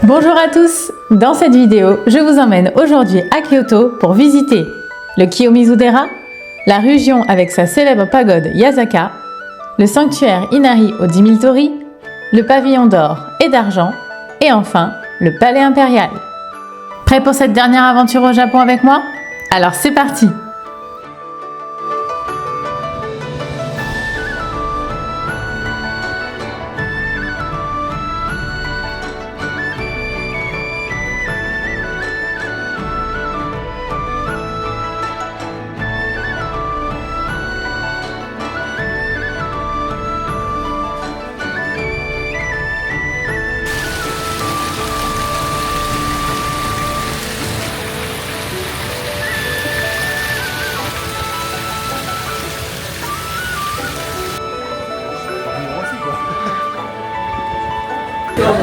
Bonjour à tous! Dans cette vidéo, je vous emmène aujourd'hui à Kyoto pour visiter le Kiyomizu-dera, la région avec sa célèbre pagode Yasaka, le sanctuaire Inari aux 10 000 torii, le pavillon d'or et d'argent, et enfin le palais impérial. Prêt pour cette dernière aventure au Japon avec moi? Alors c'est parti!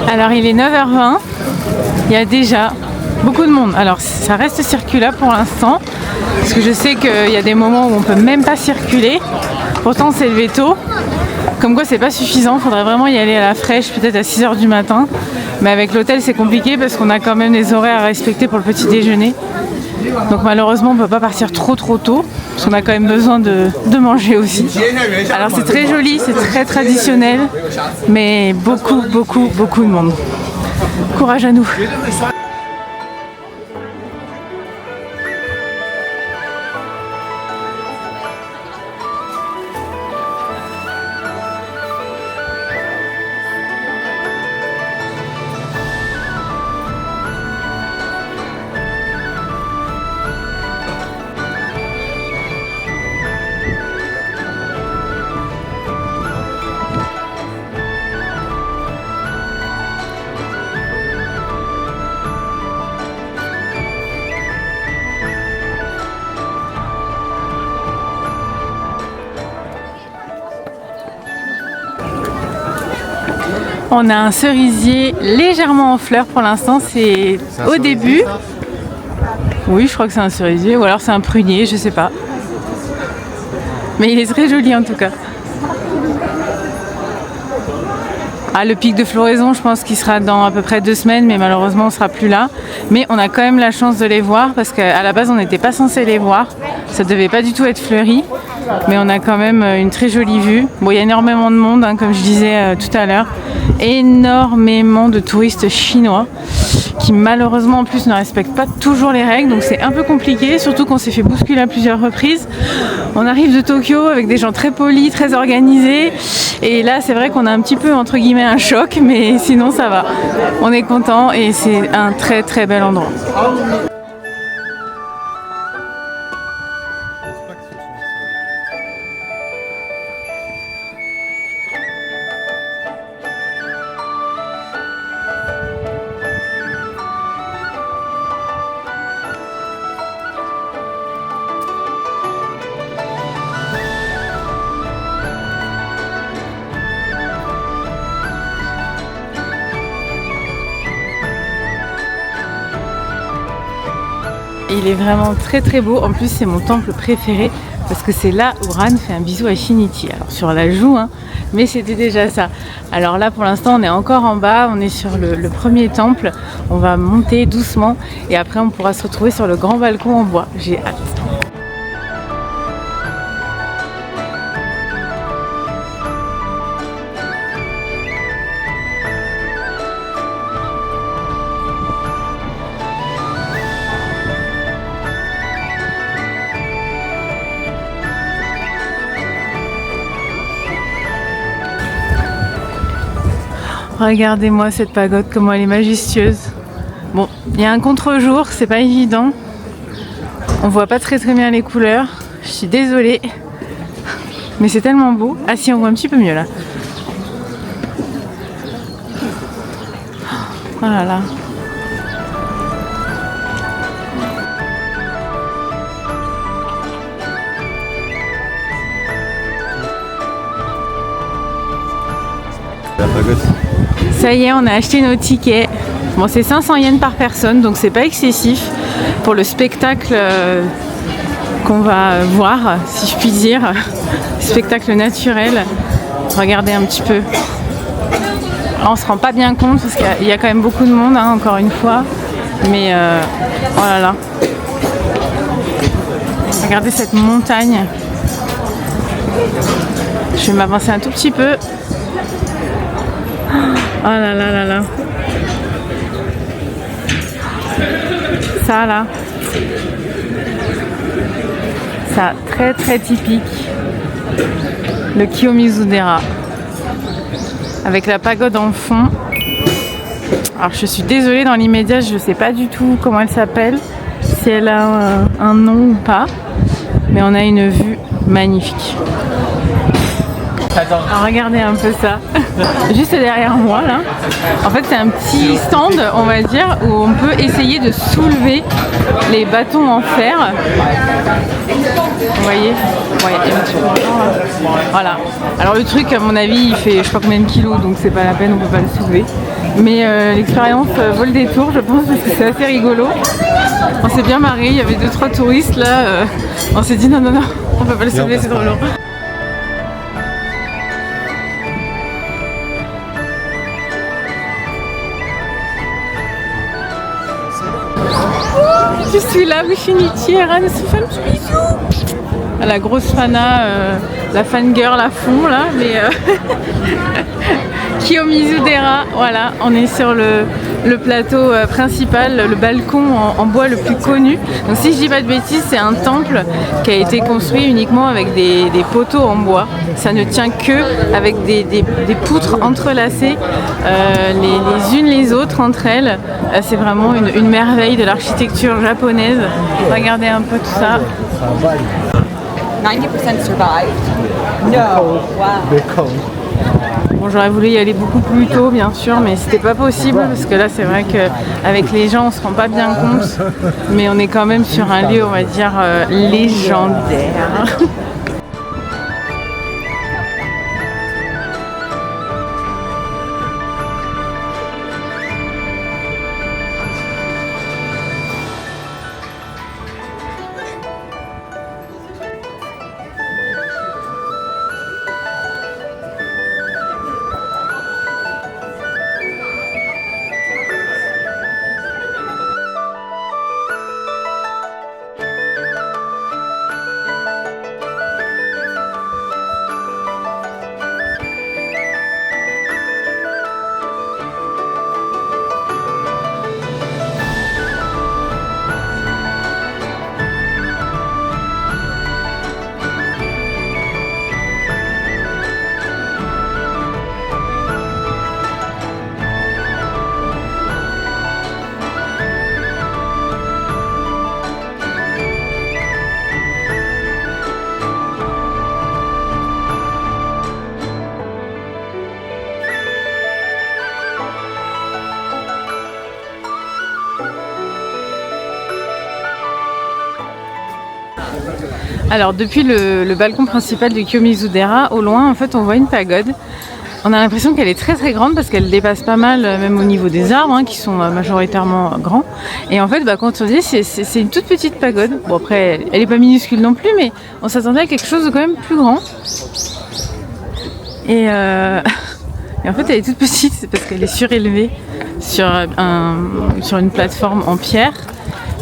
Alors il est 9h20, il y a déjà beaucoup de monde. Alors ça reste circulable pour l'instant, parce que je sais qu'il y a des moments où on peut même pas circuler. Pourtant c'est levé tôt, comme quoi c'est pas suffisant, il faudrait vraiment y aller à la fraîche, peut-être à 6h du matin. Mais avec l'hôtel c'est compliqué parce qu'on a quand même des horaires à respecter pour le petit déjeuner. Donc malheureusement on peut pas partir trop tôt, parce qu'on a quand même besoin de manger aussi. Alors c'est très joli, c'est très traditionnel, mais beaucoup de monde. Courage à nous! On a un cerisier légèrement en fleurs pour l'instant, c'est au début. Oui, je crois que c'est un cerisier, ou alors c'est un prunier, je sais pas. Mais il est très joli en tout cas. Ah, le pic de floraison, je pense qu'il sera dans à peu près 2 semaines, mais malheureusement on sera plus là. Mais on a quand même la chance de les voir, parce qu'à la base on n'était pas censé les voir. Ça devait pas du tout être fleuri, mais on a quand même une très jolie vue. Bon, il y a énormément de monde, hein, comme je disais tout à l'heure. Énormément de touristes chinois qui malheureusement en plus ne respectent pas toujours les règles, donc c'est un peu compliqué, surtout qu'on s'est fait bousculer à plusieurs reprises. On arrive de Tokyo avec des gens très polis, très organisés, et là c'est vrai qu'on a un petit peu entre guillemets un choc, mais sinon ça va. On est content et c'est un très bel endroit. Il est vraiment très beau, en plus c'est mon temple préféré parce que c'est là où Ran fait un bisou à Shinichi. Alors sur la joue, hein, mais c'était déjà ça. Alors là pour l'instant on est encore en bas, on est sur le premier temple, on va monter doucement et après on pourra se retrouver sur le grand balcon en bois. J'ai hâte. Regardez-moi cette pagode, comment elle est majestueuse. Bon, il y a un contre-jour, c'est pas évident. On voit pas très bien les couleurs. Je suis désolée. Mais c'est tellement beau. Ah si, on voit un petit peu mieux là. Oh là là. La pagode. Ça y est, on a acheté nos tickets. Bon, c'est 500 yens par personne, donc c'est pas excessif pour le spectacle qu'on va voir, si je puis dire. Spectacle naturel. Regardez un petit peu. On se rend pas bien compte parce qu'il y a quand même beaucoup de monde, hein, encore une fois. Mais oh là là. Regardez cette montagne. Je vais m'avancer un tout petit peu. Oh là là là là. Ça là. Ça, très très typique. Le Kiyomizu-dera. Avec la pagode en fond. Alors je suis désolée, dans l'immédiat, je ne sais pas du tout comment elle s'appelle. Si elle a un nom ou pas. Mais on a une vue magnifique. Alors regardez un peu ça, juste derrière moi là. En fait c'est un petit stand, on va dire, où on peut essayer de soulever les bâtons en fer. Vous voyez, ouais, il y a un petit peu d'argent, là. Voilà. Alors le truc à mon avis il fait je sais pas combien de kilos, donc c'est pas la peine, on peut pas le soulever. Mais l'expérience vaut le détour, je pense, parce que c'est assez rigolo. On s'est bien marré, il y avait 2-3 touristes là. On s'est dit non, on peut pas le soulever, c'est trop lourd. Je suis là, Wishinichi, Eran se fait un petit bisou. La grosse fana, la fangirl à fond là, mais Kiyomizu-dera, voilà, on est sur le plateau principal, le balcon en bois le plus connu. Donc si je dis pas de bêtises, c'est un temple qui a été construit uniquement avec des poteaux en bois. Ça ne tient que avec des poutres entrelacées les unes les autres entre elles. C'est vraiment une merveille de l'architecture japonaise. Regardez un peu tout ça. 90% survived. No. Wow. Bon, j'aurais voulu y aller beaucoup plus tôt, bien sûr, mais c'était pas possible parce que là, c'est vrai qu'avec les gens, on se rend pas bien compte, mais on est quand même sur un lieu, on va dire, légendaire. Alors depuis le balcon principal du Kiyomizu-dera, au loin en fait on voit une pagode. On a l'impression qu'elle est très très grande parce qu'elle dépasse pas mal même au niveau des arbres qui sont majoritairement grands. Et en fait quand on dit c'est une toute petite pagode. Bon après elle est pas minuscule non plus, mais on s'attendait à quelque chose de quand même plus grand. Et en fait elle est toute petite, c'est parce qu'elle est surélevée sur une plateforme en pierre.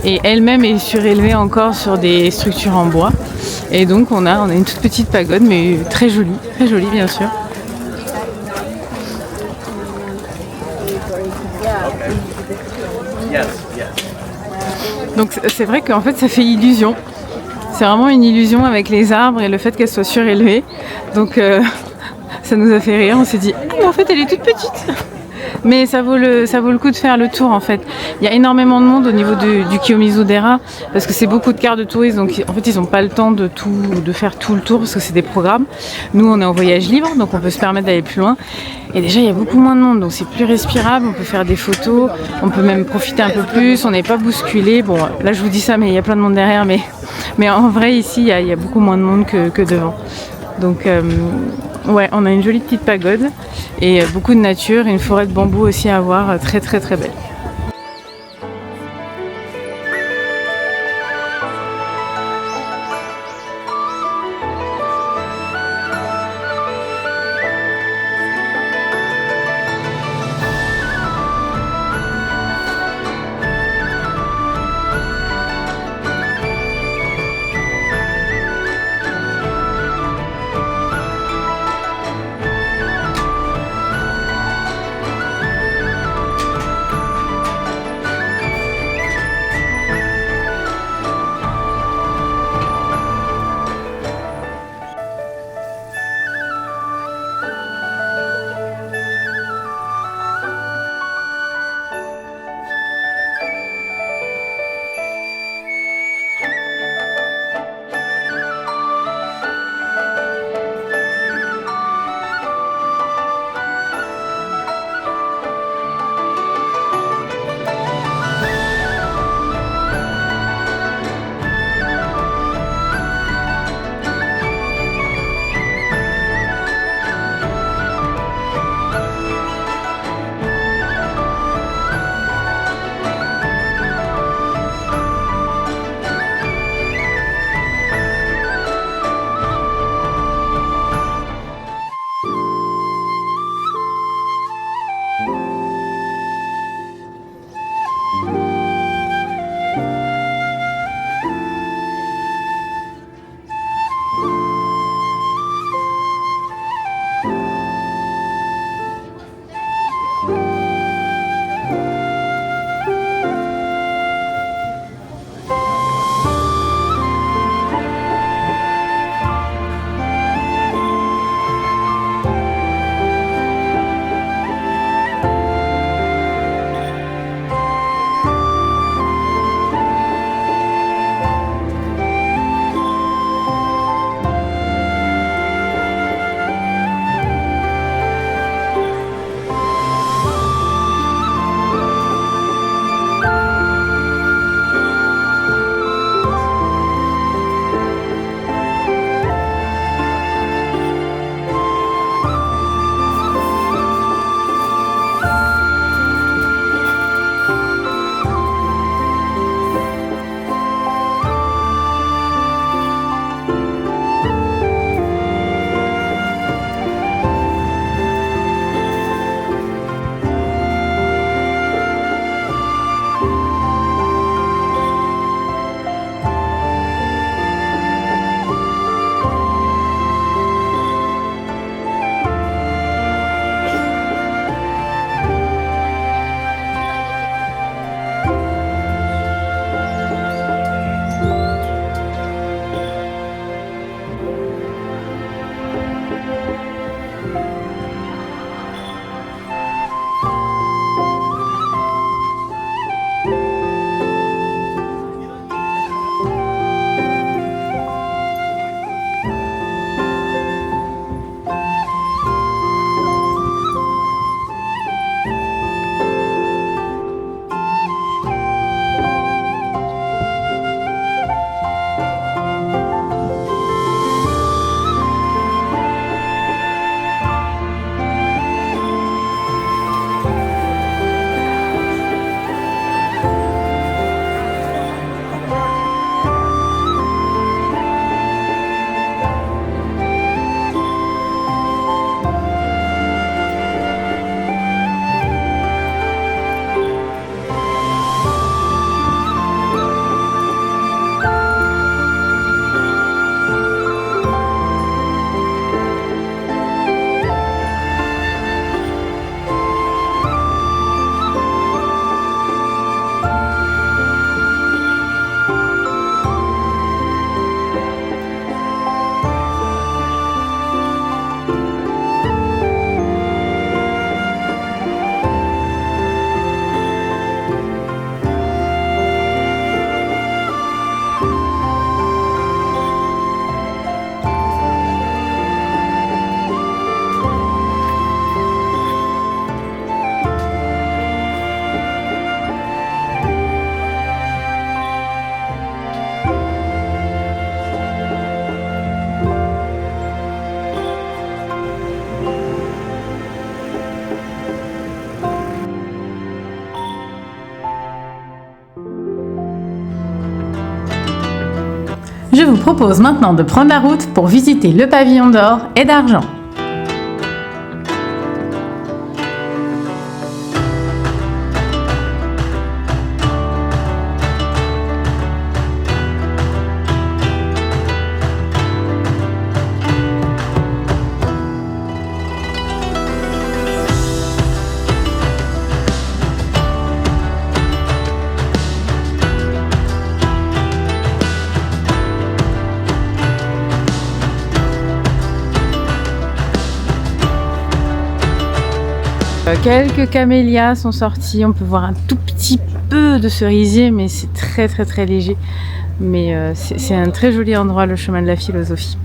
Et elle-même est surélevée encore sur des structures en bois. Et donc on a une toute petite pagode, mais très jolie bien sûr. Donc c'est vrai qu'en fait ça fait illusion. C'est vraiment une illusion avec les arbres et le fait qu'elle soit surélevée. Donc ça nous a fait rire, on s'est dit ah mais en fait elle est toute petite. Mais ça vaut le coup de faire le tour en fait. Il y a énormément de monde au niveau du Kiyomizu-dera parce que c'est beaucoup de cartes de touristes, donc en fait ils n'ont pas le temps de faire tout le tour parce que c'est des programmes. Nous on est en voyage libre, donc on peut se permettre d'aller plus loin. Et déjà il y a beaucoup moins de monde, donc c'est plus respirable, on peut faire des photos, on peut même profiter un peu plus, on n'est pas bousculé. Bon là je vous dis ça mais il y a plein de monde derrière, mais en vrai ici il y a beaucoup moins de monde que devant. Donc ouais, on a une jolie petite pagode et beaucoup de nature, et une forêt de bambou aussi à voir, très très très belle. Je vous propose maintenant de prendre la route pour visiter le pavillon d'or et d'argent. Quelques camélias sont sortis, on peut voir un tout petit peu de cerisier, mais c'est très léger. Mais c'est un très joli endroit, le chemin de la philosophie.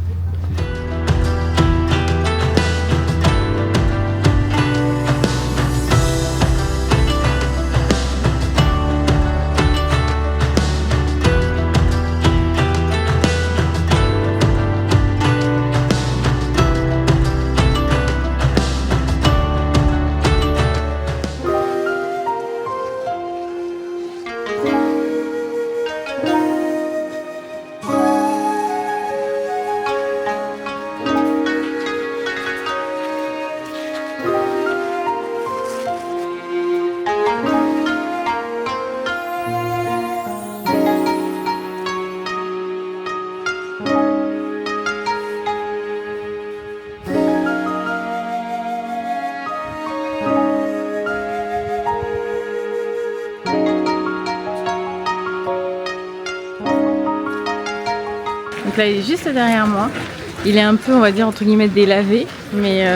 Donc là, il est juste derrière moi. Il est un peu, on va dire, entre guillemets, délavé. Mais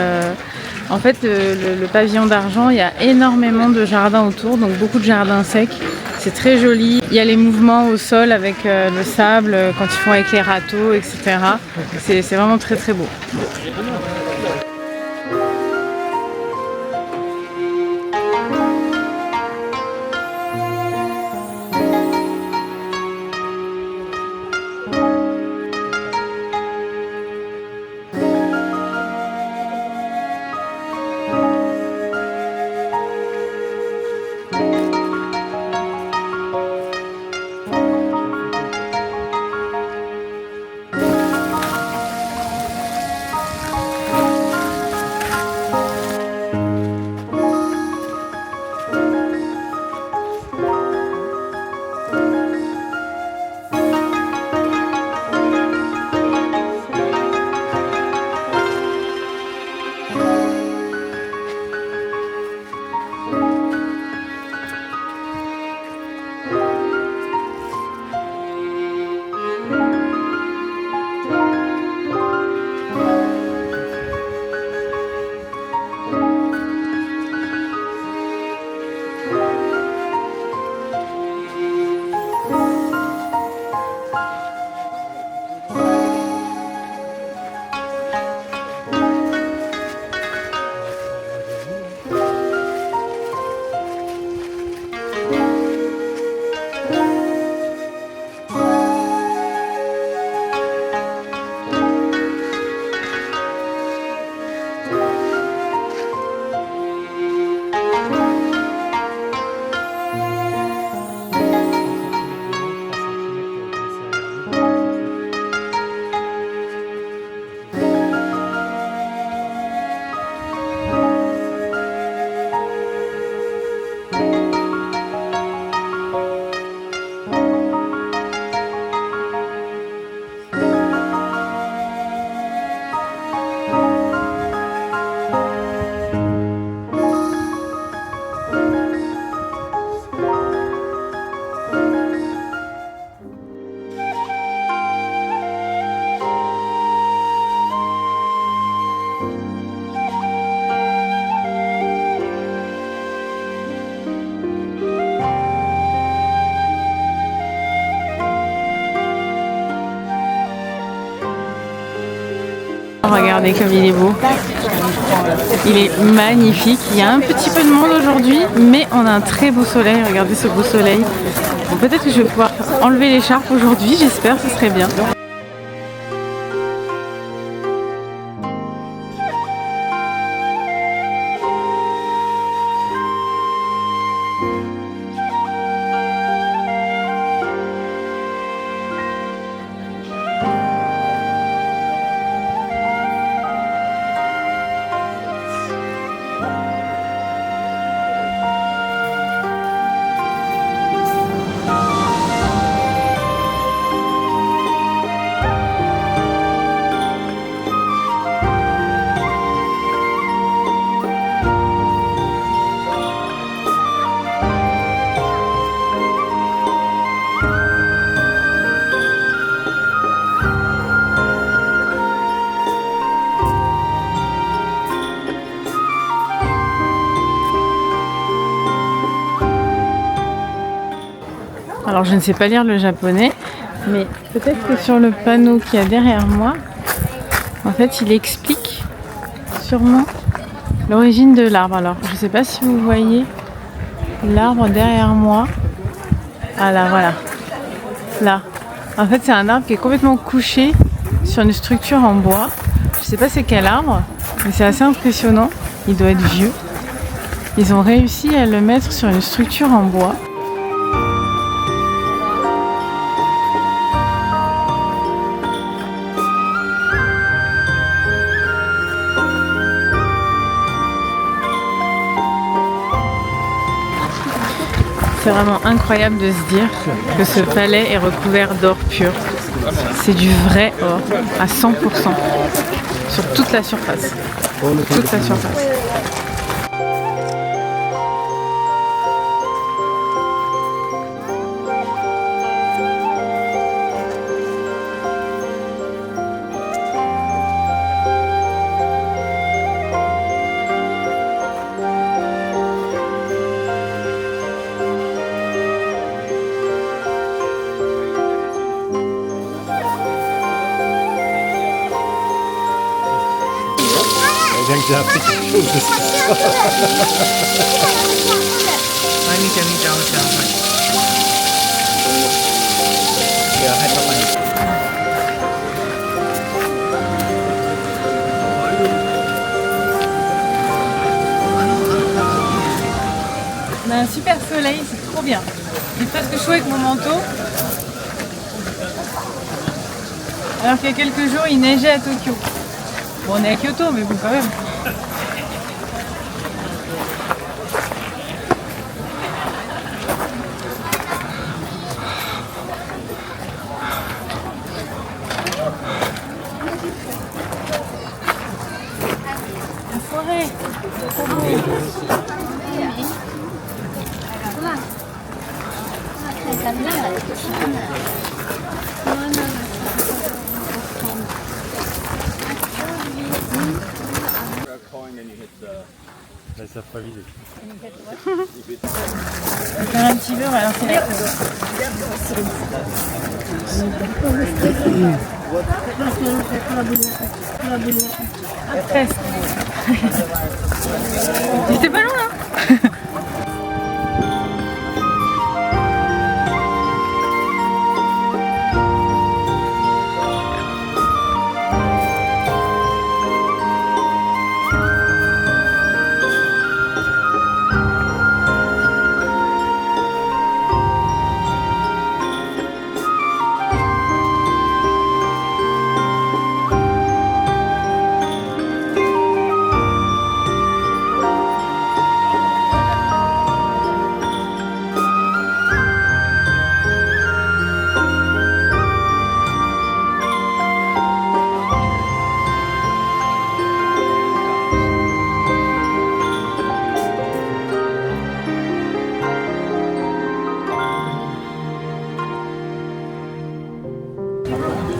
en fait, le pavillon d'argent, il y a énormément de jardins autour, donc beaucoup de jardins secs. C'est très joli. Il y a les mouvements au sol avec le sable, quand ils font avec les râteaux, etc. C'est vraiment très beau. regardez comme il est beau. Il est magnifique. Il y a un petit peu de monde aujourd'hui, mais on a un très beau soleil. Regardez ce beau soleil. Bon, peut-être que je vais pouvoir enlever l'écharpe aujourd'hui, j'espère, ce serait bien. Alors je ne sais pas lire le japonais, mais peut-être que sur le panneau qu'il y a derrière moi, en fait il explique sûrement l'origine de l'arbre. Alors je ne sais pas si vous voyez l'arbre derrière moi. Ah là, voilà. Là. En fait c'est un arbre qui est complètement couché sur une structure en bois. Je ne sais pas c'est quel arbre, mais c'est assez impressionnant. Il doit être vieux. Ils ont réussi à le mettre sur une structure en bois. C'est vraiment incroyable de se dire que ce palais est recouvert d'or pur. C'est du vrai or à 100% sur toute la surface. Toute la surface. Bien que j'ai appris quelque chose de ça. On a un super soleil, c'est trop bien. Il fait presque chaud avec mon manteau. Alors qu'il y a quelques jours, il neigeait à Tokyo. Bon, on est à Kyoto, mais bon, quand même. La forêt. Ça fera viser. On va faire un petit peu, on va lancer la photo. Presque. C'était pas loin, hein.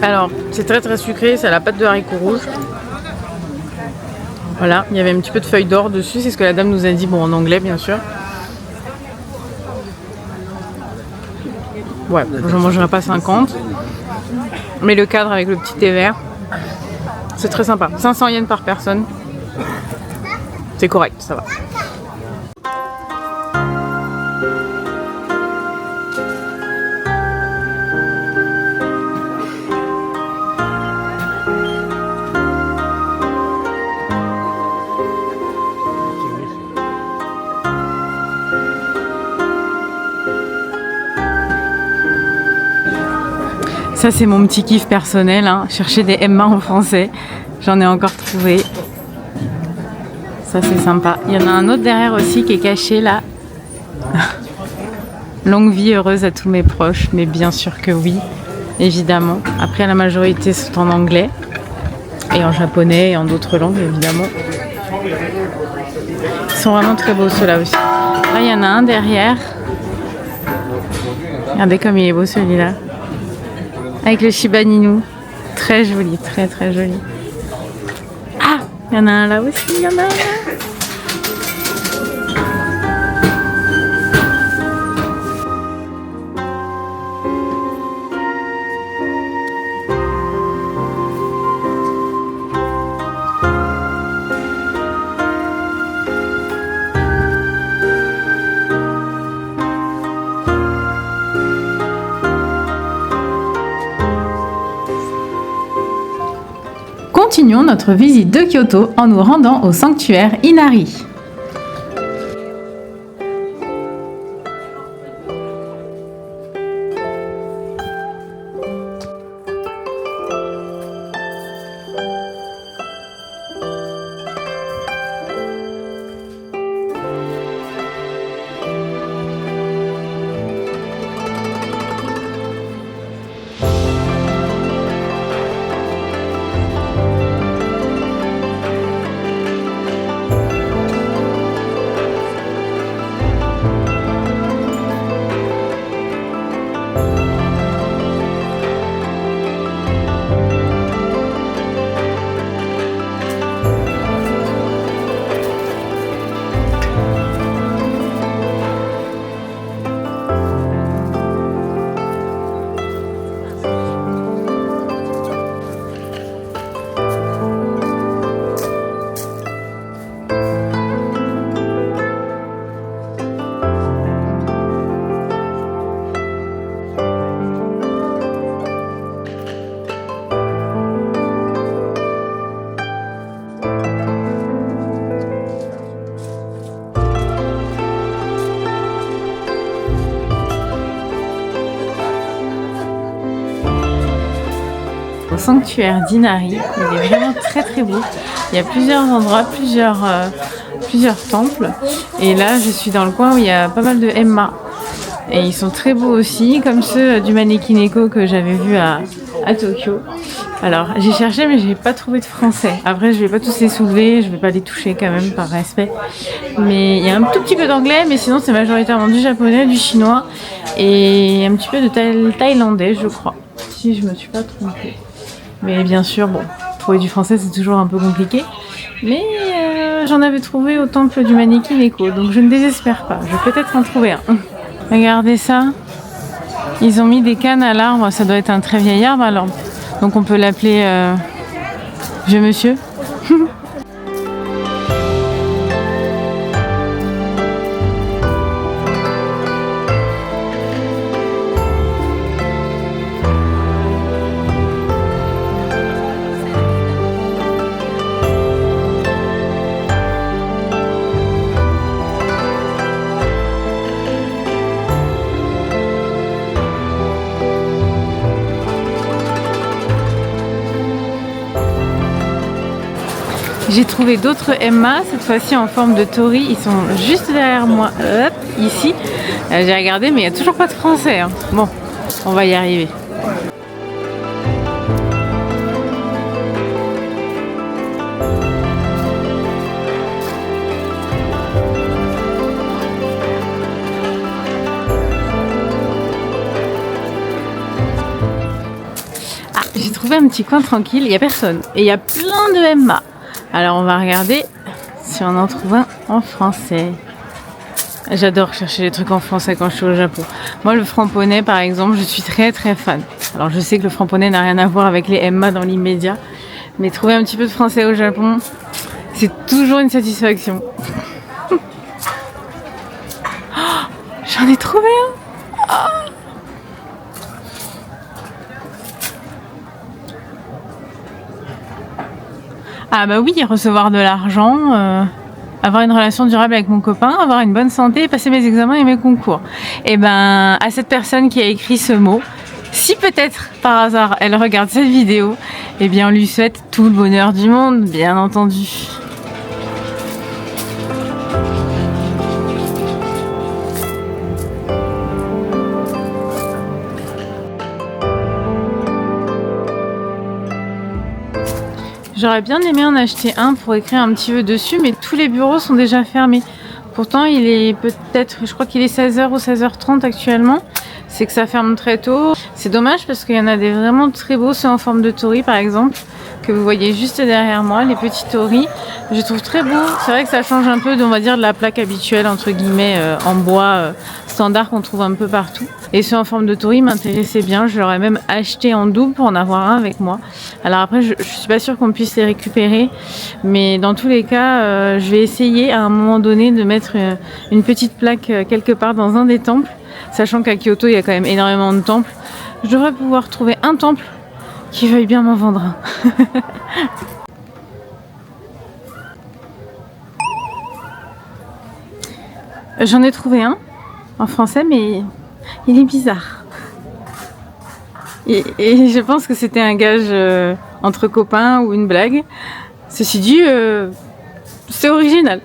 Alors, c'est très très sucré, c'est à la pâte de haricots rouges. Voilà, il y avait un petit peu de feuilles d'or dessus, c'est ce que la dame nous a dit, bon en anglais bien sûr. Ouais, j'en mangerai pas 50. Mais le cadre avec le petit thé vert, c'est très sympa. 500 yens par personne. C'est correct, ça va. Ça c'est mon petit kiff personnel, hein. Chercher des Emma en français. J'en ai encore trouvé. Ça c'est sympa. Il y en a un autre derrière aussi qui est caché là. Longue vie heureuse à tous mes proches, mais bien sûr que oui, évidemment. Après la majorité sont en anglais et en japonais et en d'autres langues évidemment. Ils sont vraiment très beaux ceux-là aussi. Là il y en a un derrière. Regardez comme il est beau celui-là. Avec le Shiba Inu. Très joli, très très joli. Ah, il y en a un là aussi, il y en a un là. Continuons notre visite de Kyoto en nous rendant au sanctuaire Inari. Au sanctuaire d'Inari, il est vraiment très très beau. Il y a plusieurs endroits, plusieurs temples. Et là, je suis dans le coin où il y a pas mal de Emma. Et ils sont très beaux aussi, comme ceux du Maneki-Neko que j'avais vu à Tokyo. Alors, j'ai cherché, mais j'ai pas trouvé de français. Après, je vais pas tous les soulever, je vais pas les toucher quand même, par respect. Mais il y a un tout petit peu d'anglais, mais sinon, c'est majoritairement du japonais, du chinois et un petit peu de thaïlandais, je crois. Si je me suis pas trompée. Mais bien sûr, bon, trouver du français, c'est toujours un peu compliqué. Mais j'en avais trouvé au temple du Maneki-Neko, donc je ne désespère pas. Je vais peut-être en trouver un. Regardez ça. Ils ont mis des cannes à l'arbre. Ça doit être un très vieil arbre alors. Donc on peut l'appeler Vieux Monsieur. J'ai trouvé d'autres Emma, cette fois-ci en forme de tori. Ils sont juste derrière moi, hop, ici. J'ai regardé, mais il n'y a toujours pas de français. Hein. Bon, on va y arriver. Ah, j'ai trouvé un petit coin tranquille, il n'y a personne. Et il y a plein de Emma. Alors on va regarder si on en trouve un en français. J'adore chercher les trucs en français quand je suis au Japon. Moi le franc-poney par exemple, je suis très très fan. Alors je sais que le franc-poney n'a rien à voir avec les Emma dans l'immédiat. Mais trouver un petit peu de français au Japon, c'est toujours une satisfaction. Oh, j'en ai trouvé un. Oh. Ah bah oui, recevoir de l'argent, avoir une relation durable avec mon copain, avoir une bonne santé, passer mes examens et mes concours. Et ben, à cette personne qui a écrit ce mot, si peut-être par hasard elle regarde cette vidéo, eh bien on lui souhaite tout le bonheur du monde, bien entendu. J'aurais bien aimé en acheter un pour écrire un petit peu dessus, mais tous les bureaux sont déjà fermés. Pourtant, il est peut-être, je crois qu'il est 16h ou 16h30 actuellement. C'est que ça ferme très tôt. C'est dommage parce qu'il y en a des vraiment très beaux, ceux en forme de tori par exemple, que vous voyez juste derrière moi, les petits toris. Je les trouve très beaux. C'est vrai que ça change un peu, on va dire, de la plaque habituelle, entre guillemets, en bois standard qu'on trouve un peu partout. Et ceux en forme de tori m'intéressaient bien. Je l'aurais même acheté en double pour en avoir un avec moi. Alors après, je suis pas sûre qu'on puisse les récupérer. Mais dans tous les cas, je vais essayer à un moment donné de mettre une petite plaque quelque part dans un des temples. Sachant qu'à Kyoto, il y a quand même énormément de temples. Je devrais pouvoir trouver un temple qui veuille bien m'en vendre un. J'en ai trouvé un en français, mais il est bizarre. Et je pense que c'était un gage entre copains ou une blague. Ceci dit, c'est original.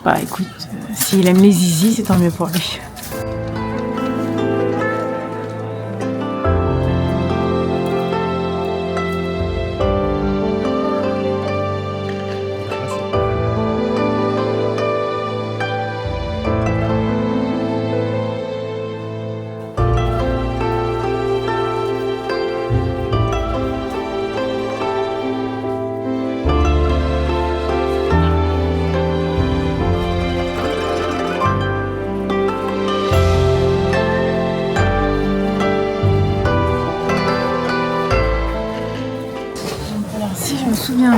Bah écoute, s'il aime les zizi, c'est tant mieux pour lui.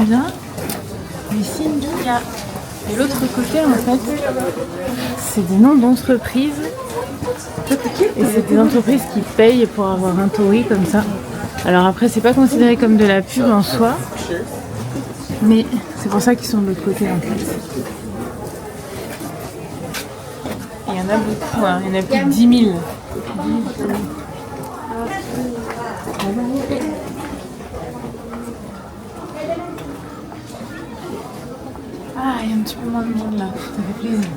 Bien. Ici, il y a de l'autre côté, en fait, c'est des noms d'entreprises. Et c'est des entreprises qui payent pour avoir un tori comme ça. Alors après, c'est pas considéré comme de la pub en soi, mais c'est pour ça qu'ils sont de l'autre côté, en fait. Et il y en a beaucoup, hein. Il y en a plus de 10 000. Ah, il y a un petit peu moins de monde là, ça fait plaisir.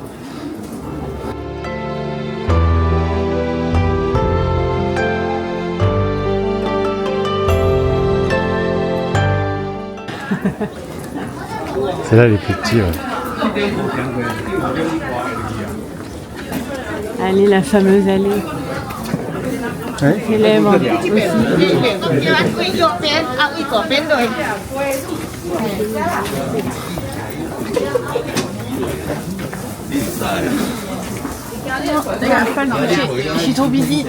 C'est là les plus petits, ouais. Allez, la fameuse allée. Ouais. Célèbre aussi. Regarde pas le toucher, je suis trop busy.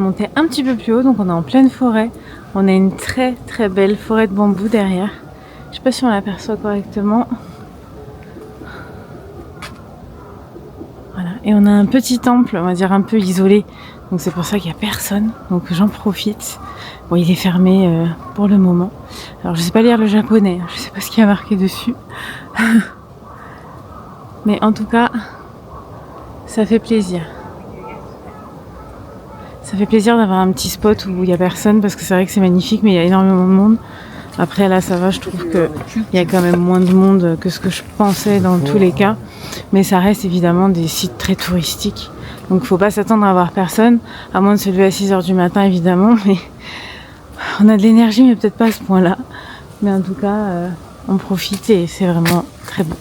monté un petit peu plus haut, donc on est en pleine forêt. On a une très très belle forêt de bambou derrière. Je sais pas si on l'aperçoit correctement. Voilà. Et on a un petit temple, on va dire un peu isolé. Donc c'est pour ça qu'il n'y a personne. Donc j'en profite. Bon, il est fermé pour le moment. Alors je sais pas lire le japonais, je sais pas ce qu'il y a marqué dessus. Mais en tout cas, ça fait plaisir. Ça fait plaisir d'avoir un petit spot où il n'y a personne parce que c'est vrai que c'est magnifique mais il y a énormément de monde. Après là ça va, je trouve qu'il y a quand même moins de monde que ce que je pensais dans tous les cas. Mais ça reste évidemment des sites très touristiques. Donc il ne faut pas s'attendre à avoir personne, à moins de se lever à 6h du matin évidemment. Mais on a de l'énergie mais peut-être pas à ce point-là. Mais en tout cas, on profite et c'est vraiment très beau.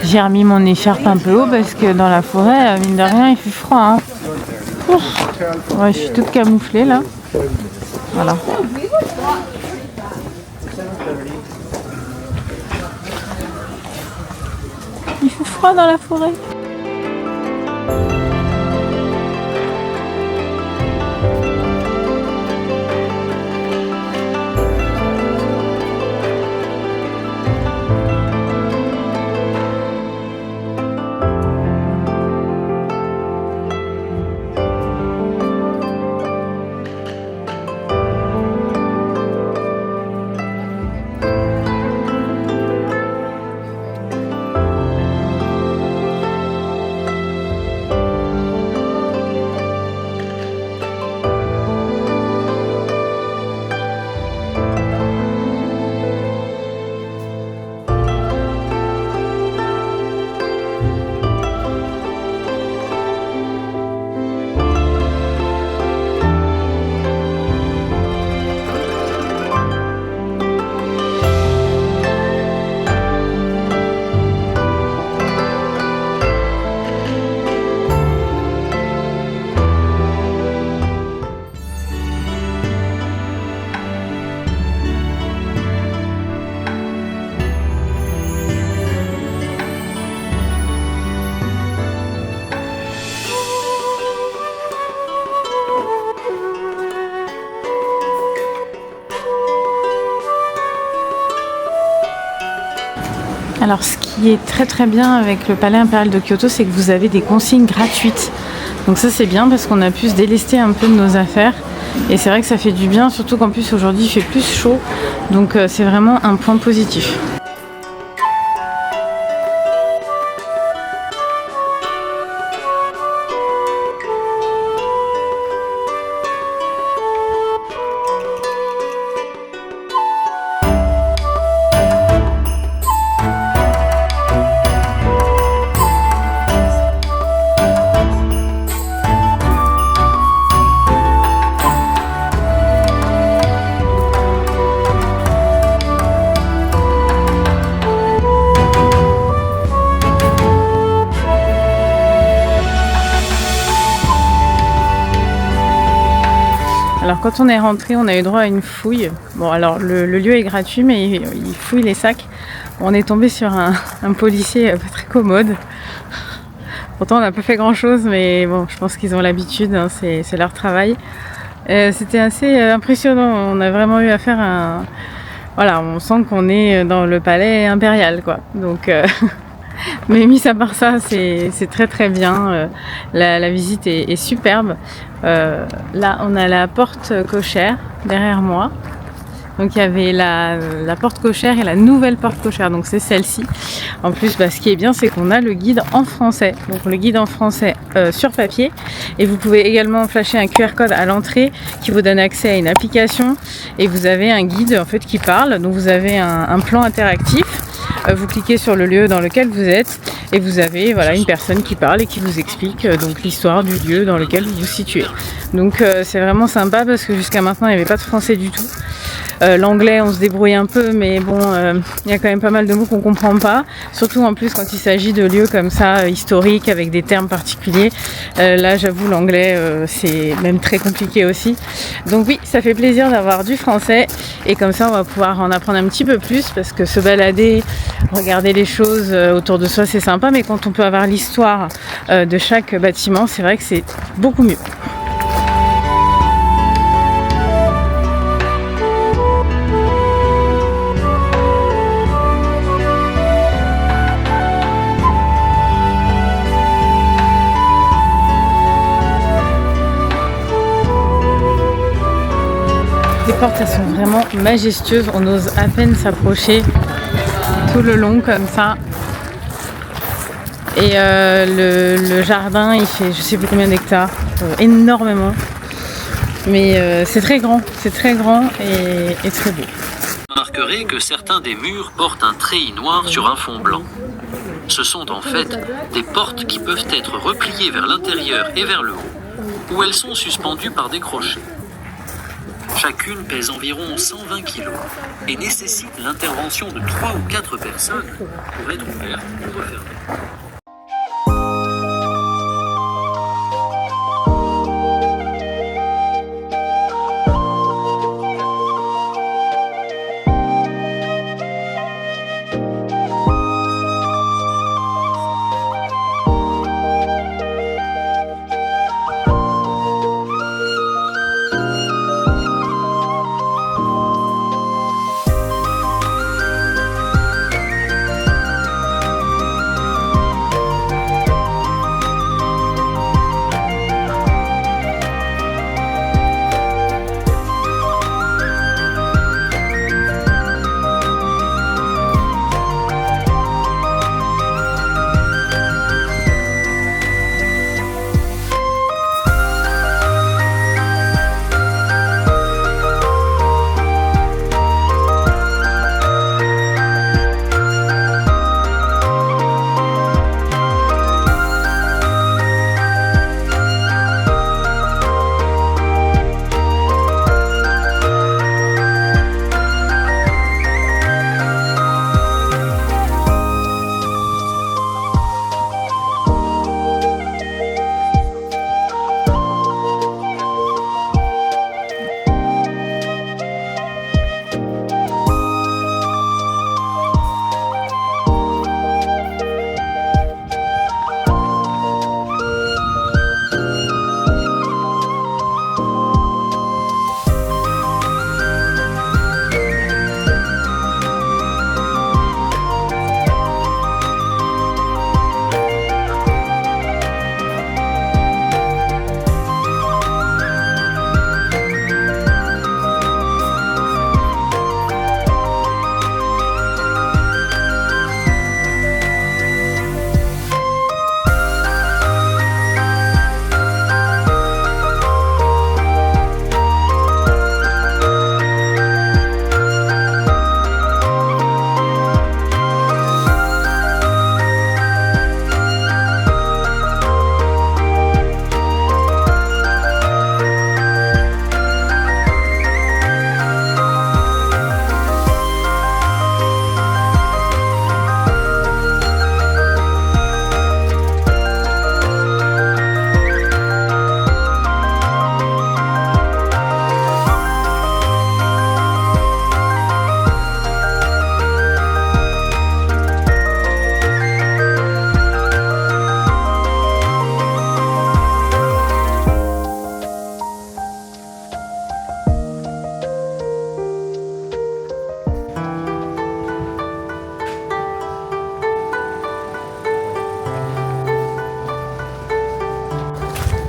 J'ai remis mon écharpe un peu haut parce que dans la forêt, mine de rien, il fait froid. Hein. Ouais, je suis toute camouflée là. Voilà. Il fait froid dans la forêt. Alors ce qui est très très bien avec le Palais Impérial de Kyoto, c'est que vous avez des consignes gratuites. Donc ça c'est bien parce qu'on a pu se délester un peu de nos affaires. Et c'est vrai que ça fait du bien, surtout qu'en plus aujourd'hui il fait plus chaud. Donc c'est vraiment un point positif. Alors quand on est rentré, on a eu droit à une fouille. Bon alors le lieu est gratuit mais il fouille les sacs. On est tombé sur un policier pas très commode. Pourtant on n'a pas fait grand chose mais bon je pense qu'ils ont l'habitude, hein, c'est leur travail. C'était assez impressionnant, on a vraiment eu affaire à voilà, on sent qu'on est dans le palais impérial quoi. Donc mais mis à part ça, c'est très très bien. La visite est superbe. Là, on a la porte cochère derrière moi. Donc il y avait la porte cochère et la nouvelle porte cochère, donc c'est celle-ci. En plus, ce qui est bien, c'est qu'on a le guide en français. Donc le guide en français sur papier. Et vous pouvez également flasher un QR code à l'entrée qui vous donne accès à une application. Et vous avez un guide en fait qui parle. Donc vous avez un plan interactif. Vous cliquez sur le lieu dans lequel vous êtes et vous avez une personne qui parle et qui vous explique donc l'histoire du lieu dans lequel vous vous situez. Donc c'est vraiment sympa parce que jusqu'à maintenant il n'y avait pas de français du tout. L'anglais on se débrouille un peu, mais bon il y a quand même pas mal de mots qu'on comprend pas, surtout en plus quand il s'agit de lieux comme ça historiques avec des termes particuliers. Là j'avoue l'anglais c'est même très compliqué aussi, donc oui, ça fait plaisir d'avoir du français et comme ça on va pouvoir en apprendre un petit peu plus, parce que se balader, regarder les choses autour de soi c'est sympa, mais quand on peut avoir l'histoire de chaque bâtiment, c'est vrai que c'est beaucoup mieux. Les portes, elles sont vraiment majestueuses, on ose à peine s'approcher tout le long comme ça. Et le jardin, il fait je sais plus combien d'hectares, énormément. Mais c'est très grand et très beau. Vous remarquerez que certains des murs portent un treillis noir sur un fond blanc. Ce sont en fait des portes qui peuvent être repliées vers l'intérieur et vers le haut, où elles sont suspendues par des crochets. Chacune pèse environ 120 kg et nécessite l'intervention de 3 ou 4 personnes pour être ouvertes ou refermées.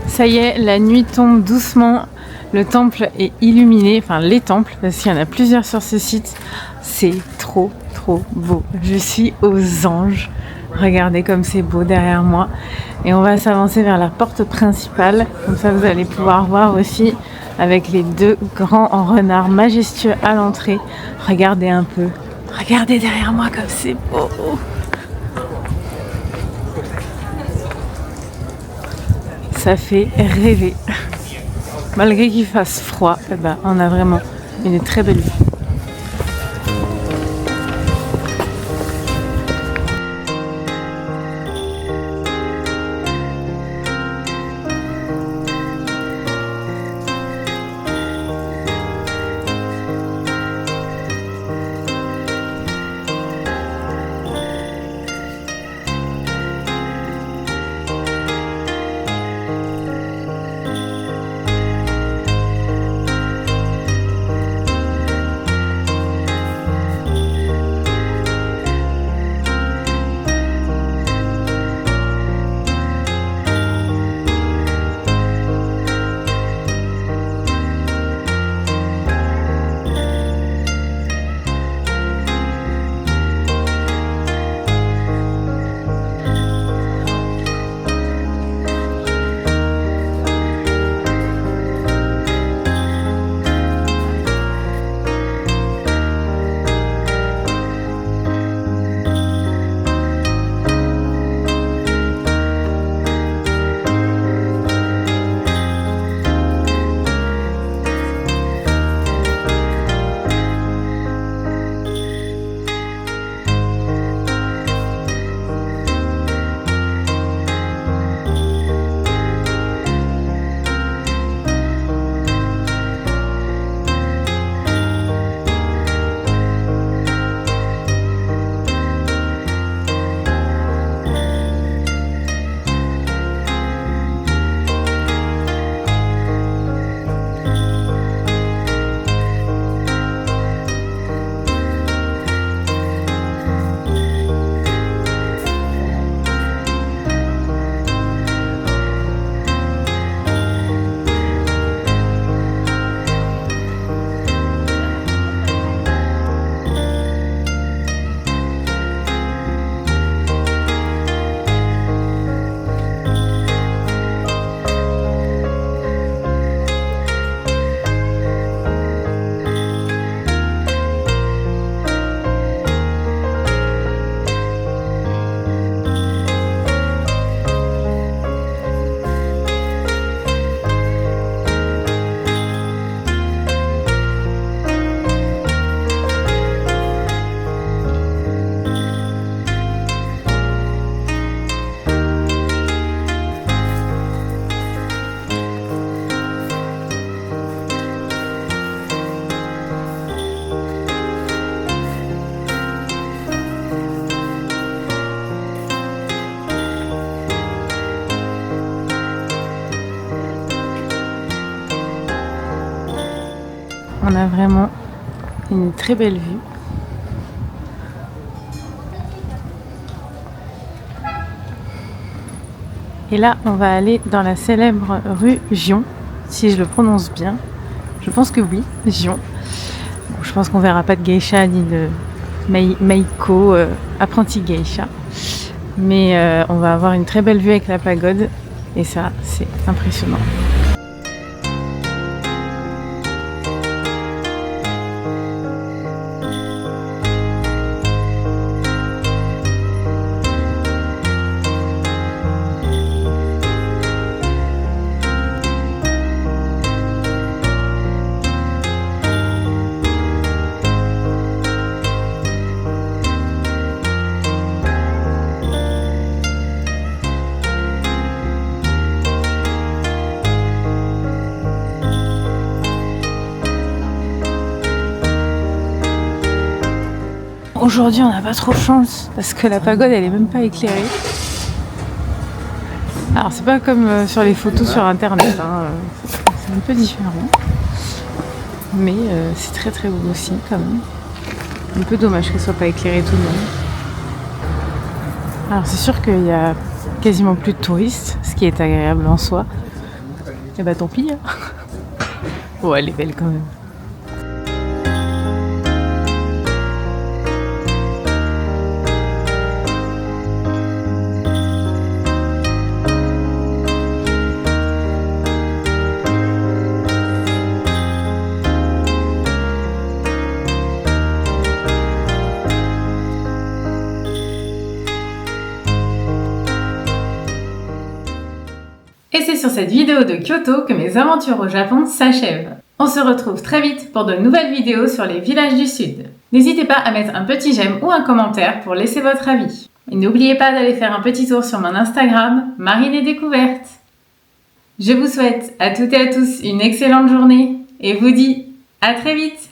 Ça y est, la nuit tombe doucement. Le temple est illuminé, enfin les temples, parce qu'il y en a plusieurs sur ce site. C'est trop beau. Je suis aux anges. Regardez comme c'est beau derrière moi. Et on va s'avancer vers la porte principale. Comme ça, vous allez pouvoir voir aussi avec les deux grands renards majestueux à l'entrée. Regardez un peu. Regardez derrière moi comme c'est beau. Ça fait rêver. Malgré qu'il fasse froid, eh ben, on a vraiment une très belle vue. On a vraiment une très belle vue. Et là, on va aller dans la célèbre rue Gion, si je le prononce bien. Je pense que oui, Gion. Bon, je pense qu'on verra pas de geisha ni de Meiko, apprenti geisha. Mais on va avoir une très belle vue avec la pagode. Et ça, c'est impressionnant. Aujourd'hui, on n'a pas trop de chance parce que la pagode, elle est même pas éclairée. Alors, c'est pas comme sur les photos sur internet, hein. C'est un peu différent. Mais c'est très très beau aussi, quand même. Un peu dommage qu'elle soit pas éclairée tout de même. Alors, c'est sûr qu'il y a quasiment plus de touristes, ce qui est agréable en soi. Et bah tant pis. Hein. Oh, elle est belle quand même. Et c'est sur cette vidéo de Kyoto que mes aventures au Japon s'achèvent. On se retrouve très vite pour de nouvelles vidéos sur les villages du Sud. N'hésitez pas à mettre un petit j'aime ou un commentaire pour laisser votre avis. Et n'oubliez pas d'aller faire un petit tour sur mon Instagram, Marine et Découvertes. Je vous souhaite à toutes et à tous une excellente journée et vous dis à très vite!